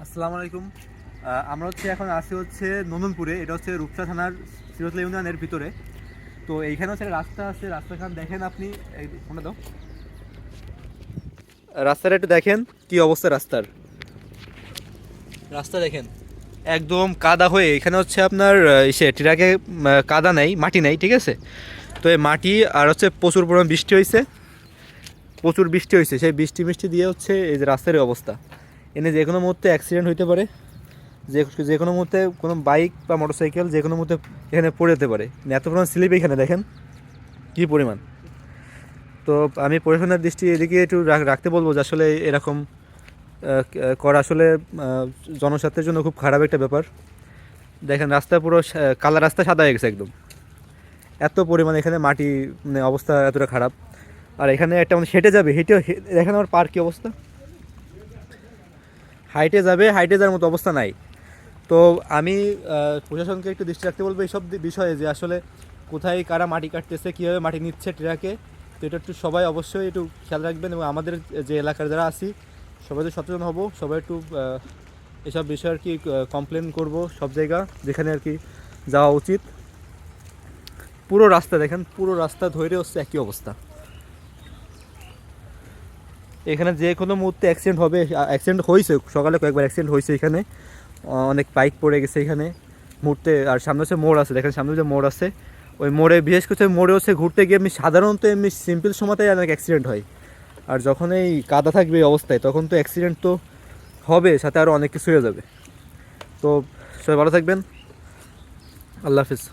আসসালামু আলাইকুম। আমরা এখন আছি নন্দনপুরে। এটা রূপসা থানার সিরতলা ইউনিয়নের ভিতরে। তো এইখানে রাস্তা আছে, রাস্তাখান দেখেন আপনি। ফোনটা দাও। রাস্তাটা একটু দেখেন কি অবস্থা রাস্তার। রাস্তা দেখেন একদম কাদা হয়ে, এখানে আপনার ট্রাকে কাদা নেই, মাটি নেই, ঠিক আছে। তো এই মাটি আর প্রচুর পরিমাণ বৃষ্টি হয়েছে, প্রচুর বৃষ্টি হয়েছে। সেই বৃষ্টি মিষ্টি দিয়ে এই যে রাস্তার অবস্থা। এনে যে কোনো মুহূর্তে অ্যাক্সিডেন্ট হইতে পারে, যে কোনো মুহূর্তে কোনো বাইক বা মোটরসাইকেল যে কোনো মুহূর্তে এখানে পড়ে যেতে পারে। এত পরিমাণ স্লিপ এখানে দেখেন কী পরিমাণ। তো আমি প্রশাসনের দৃষ্টি এদিকে একটু রাখতে বলবো যে আসলে এরকম করা আসলে জনস্বার্থের জন্য খুব খারাপ একটা ব্যাপার। দেখেন রাস্তা পুরো কালা, রাস্তা সাদা হয়ে গেছে একদম। এত পরিমাণ এখানে মাটি, মানে অবস্থা এতটা খারাপ। আর এখানে একটা হেঁটে যাবে, দেখেন আমার পার কী অবস্থা। হাইটে যাবে, হাইটে যাওয়ার মতো অবস্থা নাই। তো আমি প্রশাসনকে একটু দৃষ্টি রাখতে বলবো এইসব বিষয়ে, যে আসলে কোথায় কারা মাটি কাটতেছে, কীভাবে মাটি নিচ্ছে ট্রাকে। তো এটা একটু সবাই অবশ্যই একটু খেয়াল রাখবেন, এবং আমাদের যে এলাকার যারা আছি সবাই তো সচেতন হব। সবাই একটু এসব বিষয়ে কমপ্লেন করব সব জায়গা যেখানে যাওয়া উচিত। পুরো রাস্তা দেখেন, পুরো রাস্তা ধরে একই অবস্থা। এখানে যে কোনো মুহূর্তে অ্যাক্সিডেন্ট হবে, অ্যাক্সিডেন্ট হয়েছে সকালে, কয়েকবার অ্যাক্সিডেন্ট হয়েছে এখানে। অনেক বাইক পড়ে গেছে এখানে মুহূর্তে। আর সামনে মোড় আছে, দেখেন সামনে যে মোড় আছে, ওই মোড়ে বিশেষ করে মোড়ে ঘুরতে গিয়ে সাধারণত এমনি সিম্পল সময়তেই অনেক অ্যাক্সিডেন্ট হয়। আর যখন এই কাদা থাকবে এই অবস্থায়, তখন তো অ্যাক্সিডেন্ট তো হবে, সাথে আরও অনেক কিছু হয়ে যাবে। তো সবাই ভালো থাকবেন। আল্লাহ হাফিজ।